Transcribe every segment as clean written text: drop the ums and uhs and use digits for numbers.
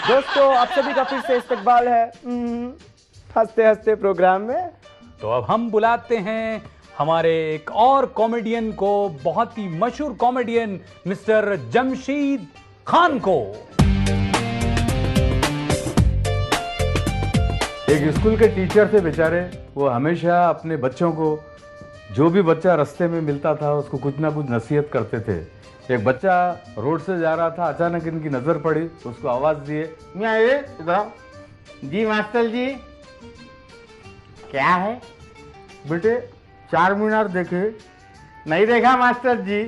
दोस्तों आप सभी का फिर से इस्तकबाल है हंसते हंसते प्रोग्राम में। तो अब हम बुलाते हैं हमारे एक और कॉमेडियन को, बहुत ही मशहूर कॉमेडियन मिस्टर जमशीद खान को। एक स्कूल के टीचर थे बेचारे, वो हमेशा अपने बच्चों को, जो भी बच्चा रास्ते में मिलता था उसको कुछ ना कुछ नसीहत करते थे। एक बच्चा रोड से जा रहा था, अचानक इनकी नजर पड़ी, उसको आवाज दिए, मियाँ ये इधर। जी मास्टर जी। क्या है बेटे? 4 मीनार देखे? नहीं देखा मास्टर जी।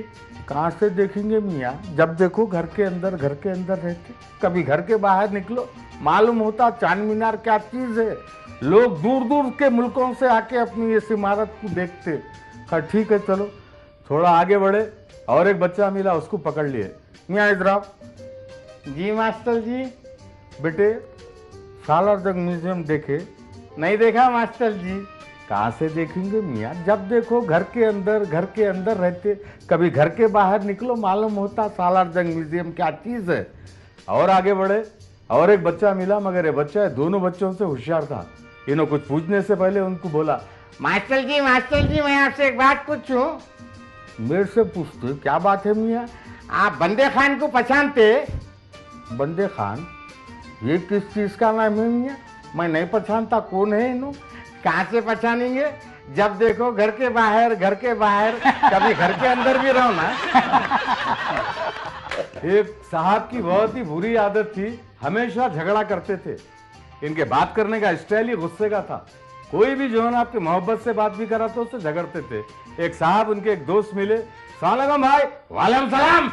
कहाँ से देखेंगे मियाँ, जब देखो घर के अंदर रहते, कभी घर के बाहर निकलो मालूम होता 4 मीनार क्या चीज है। लोग दूर दूर के मुल्कों से आके अपनी इस इमारत को देखते। कहा ठीक है चलो, थोड़ा आगे बढ़े और एक बच्चा मिला, उसको पकड़ लिए, मियाँ इधर आओ। जी मास्टर जी। बेटे सालारजंग म्यूजियम देखे? नहीं देखा मास्टर जी। कहाँ से देखेंगे मियाँ, जब देखो घर के अंदर रहते, कभी घर के बाहर निकलो मालूम होता सालारजंग म्यूजियम क्या चीज है। और आगे बढ़े और एक बच्चा मिला, मगर ये बच्चा दोनों बच्चों से होशियार था। इन्होंने कुछ पूछने से पहले उनको बोला, मास्टर जी मैं आपसे एक बात पूछूं? मेरे से पूछते? क्या बात है मियाँ? आप बंदे खान को पहचानते? बंदे खान? ये किस चीज का नाम है मियाँ? मैं नहीं पहचानता, कौन है इन्हों? कहाँ से पहचानेंगे, जब देखो घर के बाहर कभी घर के अंदर भी रहो ना। एक साहब की बहुत ही बुरी आदत थी, हमेशा झगड़ा करते थे। इनके बात करने का स्टाइल ही गुस्से का था। कोई भी जो है ना आपकी मोहब्बत से बात भी करा तो उससे झगड़ते थे। एक साहब उनके एक दोस्त मिले, सलाम भाई। वालेकुम सलाम।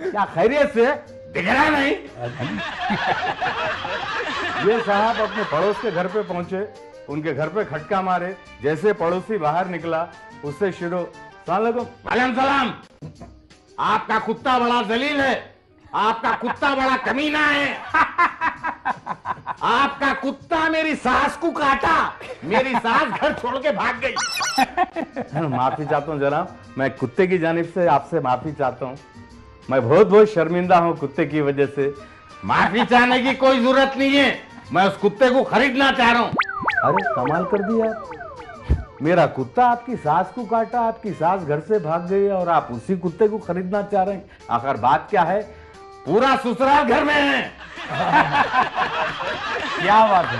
क्या खैरियत से? दिख रहा नहीं। ये साहब अपने पड़ोस के घर पे पहुंचे, उनके घर पे खटका मारे, जैसे पड़ोसी बाहर निकला उससे शुरू, वालेकुम सलाम। आपका कुत्ता बड़ा जलील है, आपका कुत्ता बड़ा कमीना है, आपका कुत्ता मेरी सास को काटा, मेरी सास घर छोड़ के भाग गई। माफी चाहता हूँ जनाब, मैं कुत्ते की जानिब से आपसे माफी चाहता हूँ। मैं बहुत शर्मिंदा हूँ कुत्ते की वजह से। माफी चाहने की कोई जरूरत नहीं है, मैं उस कुत्ते को खरीदना चाह रहा हूँ। अरे कमाल कर दिया, मेरा कुत्ता आपकी सास को काटा, आपकी सास घर से भाग गई और आप उसी कुत्ते को खरीदना चाह रहे हैं। आखिर बात क्या है? पूरा ससुराल घर में है। क्या बात है,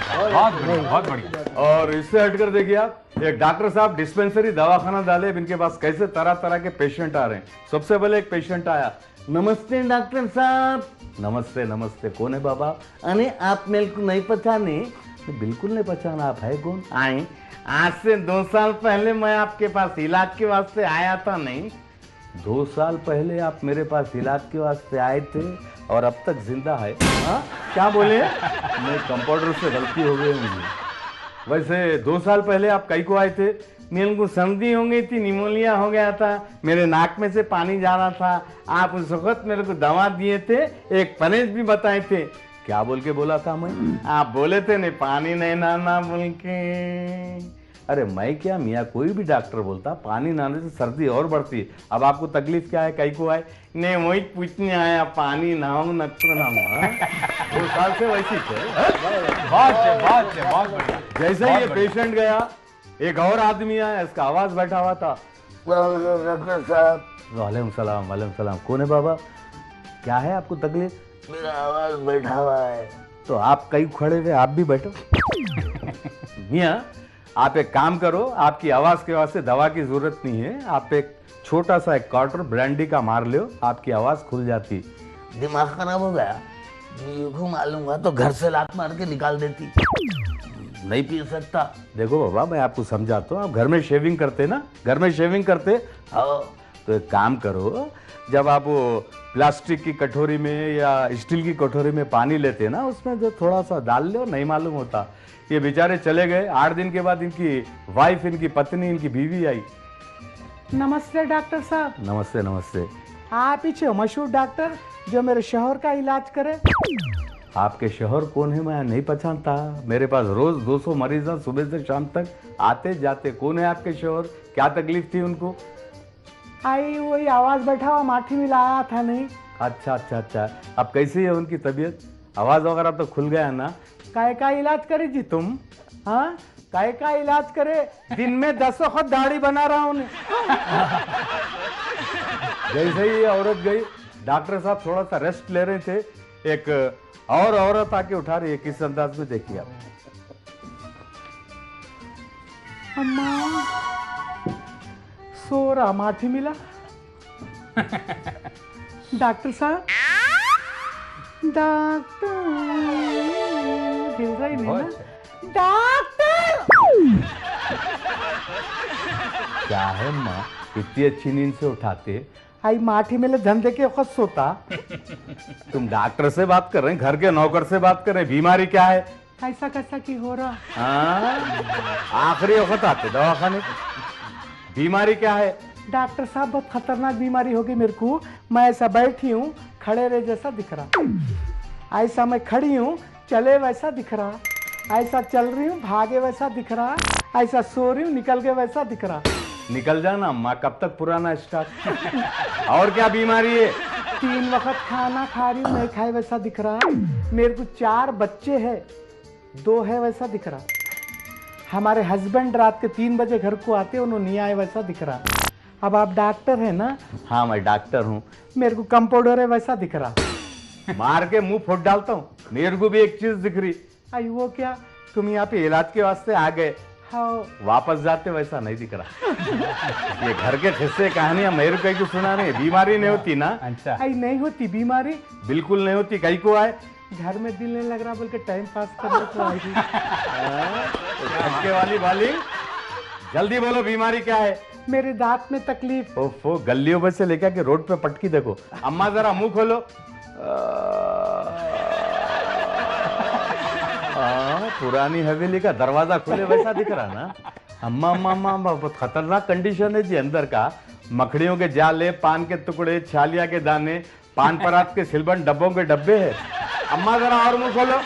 बहुत बढ़िया। और इससे हटकर देखिए आप, एक डॉक्टर साहब डिस्पेंसरी दवाखाना डाले, इनके पास कैसे तरह तरह के पेशेंट आ रहे हैं। सबसे पहले एक पेशेंट आया, नमस्ते डॉक्टर साहब। नमस्ते नमस्ते, कौन है बाबा? अरे आप मेरे को नहीं पहचाने? बिल्कुल नहीं पहचाना, आप है कौन? आए, आज से 2 साल पहले मैं आपके पास इलाज के वास्ते आया था। नहीं, 2 साल पहले आप मेरे पास इलाज के वास्ते आए थे और अब तक जिंदा है? हाँ क्या बोले? मैं कंपाउंडर से गलती हो गई मुझे। वैसे 2 साल पहले आप कहीं को आए थे? मेरे को सर्दी हो गई थी, निमोनिया हो गया था, मेरे नाक में से पानी जा रहा था। आप उस वक्त मेरे को दवा दिए थे, एक परहेज भी बताए थे। क्या बोल के बोला था मैं? आप बोले थे नहीं पानी नहीं नाना बोल के। अरे मैं क्या मियाँ, कोई भी डॉक्टर बोलता पानी नहाने से सर्दी और बढ़ती है। अब आपको तकलीफ क्या है, कहीं को आए? नहीं वही पूछने आया, पानी नहाऊं न नहाऊं। 2 साल से वैसी थे। बहुत बढ़िया। जैसे ये पेशेंट गया, एक और आदमी आया, इसका आवाज बैठा हुआ था, डॉक्टर साहब। वालेकुम सलाम। कौन है बाबा? क्या है आपको तकलीफ? मेरा आवाज बैठा हुआ है। तो आप कहीं खड़े हुए, आप भी बैठो। मियाँ आप एक काम करो, आपकी आवाज के वास्ते दवा की जरूरत नहीं है, आप एक छोटा सा एक क्वार्टर ब्रांडी का मार लो, आपकी आवाज खुल जाती। दिमाग खराब हो गया? मालूम हुआ तो घर से लात मार के निकाल देती। नहीं पी सकता। देखो बाबा मैं आपको समझाता हूँ, आप घर में शेविंग करते ना, घर में शेविंग करते। हाँ तो एक काम करो, जब आप वो प्लास्टिक की कटोरी में या स्टील की कटोरी में पानी लेते ना, उसमें जो थोड़ा सा डाल लो, नहीं मालूम होता। ये बेचारे चले गए, 8 दिन के बाद इनकी वाइफ, इनकी पत्नी, इनकी बीवी आई। नमस्ते डॉक्टर साहब। नमस्ते नमस्ते। आप पीछे मशहूर डॉक्टर जो मेरे शोहर का इलाज करे? आपके शोहर कौन है मैं नहीं पहचानता। मेरे पास रोज 200 मरीज हैं सुबह से शाम तक आते जाते। कौन है आपके शोहर, क्या तकलीफ थी उनको? आई वही आवाज बैठा हुआ माठी मिलाया था नहीं। अच्छा अच्छा अच्छा, अब कैसी है उनकी तबीयत? आवाज वगैरह तो खुल गया ना? काय का इलाज करे जी तुम? हाँ काय का इलाज करे? दिन में 10 वक्त दाढ़ी बना रहा हूँ। जैसे ही औरत गई, डॉक्टर साहब थोड़ा सा रेस्ट ले रहे थे, एक और औरत आके उठा रही है। किस अंदाज में देखिए आप। अम्मा सो रहा माठी मिला। डॉक्टर साहब, डॉक्टर हिल रही नहीं ना? डॉक्टर क्या है माँ, इतनी अच्छी नींद से उठाते? आई माठी मिले धंधे के वक्त सोता। तुम डॉक्टर से बात कर रहे हैं, घर के नौकर से बात कर रहे हैं? बीमारी क्या है? ऐसा कैसा की हो रहा? हाँ, आखिरी वक्त आते दवाखाने। बीमारी क्या है? डॉक्टर साहब बहुत खतरनाक बीमारी होगी मेरे को। मैं ऐसा बैठी हूँ, खड़े रहे जैसा दिख रहा। ऐसा मैं खड़ी हूँ, चले वैसा दिख रहा। ऐसा चल रही हूँ, भागे वैसा दिख रहा। ऐसा सो रही हूँ, निकल के वैसा दिख रहा। निकल जाना अम्मा, कब तक पुराना स्टॉक? और क्या बीमारी है? 3 वक्त खाना खा रही हूँ, नहीं खाए वैसा दिख रहा। मेरे को 4 बच्चे हैं, 2 है वैसा दिख रहा। हमारे हस्बैंड रात के 3 बजे घर को आते, उन्होंने नहीं आए वैसा दिख रहा। अब आप डॉक्टर है ना? हाँ मैं डॉक्टर हूँ। मेरे को कंपाउंडर है वैसा दिख रहा। मार के मुंह फोड़ डालता हूँ। मेरे को भी एक चीज दिख रही। आई वो क्या? तुम यहाँ पे इलाज के वास्ते आ गए, हाँ वापस जाते वैसा नहीं दिख रहा। ये घर के किस्से कहानियां मेरे को कहीं सुना नहीं। बीमारी नहीं होती ना? अच्छा, आई नहीं होती बीमारी, बिल्कुल नहीं होती। कहीं को आए घर में दिल नहीं लग रहा बोल के टाइम पास करने को आई थी। धक्के वाली बाली, जल्दी बोलो बीमारी क्या है? मेरे दांत में तकलीफ। ओफो, गलियों में से लेकर के रोड पे पटकी देखो। अम्मा जरा मुंह खोलो। पुरानी हवेली का दरवाजा खुले वैसा दिख रहा ना? अम्मा अम्मा अम्मा अम्मा, बहुत खतरनाक कंडीशन है जी अंदर का। मकड़ियों के जाले, पान के टुकड़े, छालिया के दाने, पान परात के सिलबन डब्बों के डब्बे है। अम्मा जरा और मुंह खोलो,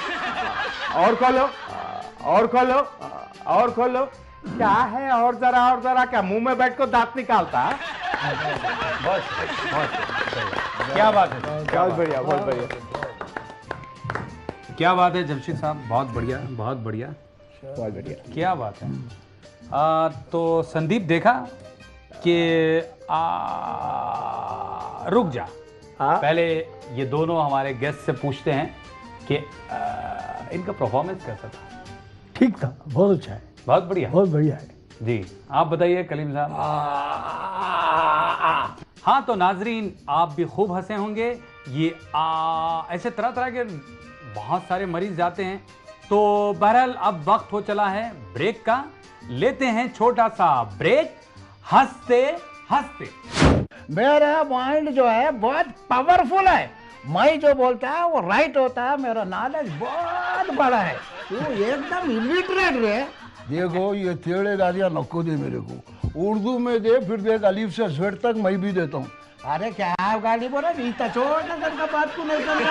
और खोलो, और खोलो, और खोलो। क्या है और जरा क्या मुंह में बैठ को दांत निकालता? क्या बात है, बहुत बढ़िया, बहुत बढ़िया। क्या बात है जमशेद साहब, बहुत बढ़िया, बहुत बढ़िया, बहुत बढ़िया। क्या बात है। तो संदीप देखा कि रुक जा, पहले ये दोनों हमारे गेस्ट से पूछते हैं कि इनका परफॉर्मेंस कैसा था? ठीक था, बहुत अच्छा है, बहुत बढ़िया, बहुत बढ़िया है जी। आप बताइए कलीम साहब। हाँ तो नाजरीन, आप भी खूब हंसे होंगे। ये ऐसे तरह तरह के बहुत सारे मरीज जाते हैं। तो बहरहाल अब वक्त हो चला है ब्रेक का। लेते हैं छोटा सा ब्रेक, हंसते हंसते। मेरा माइंड जो है बहुत पावरफुल है। मैं जो बोलता है वो राइट होता है। मेरा नॉलेज बहुत बड़ा है। तू एकदम इलिटरेट रे। देखो ये टेढ़े गालियां नको दे मेरे को, उर्दू में दे, फिर देख अलीफ से जेड तक मैं भी देता हूँ। अरे क्या गाली बोला, इतना छोटा सा बात को नहीं करना।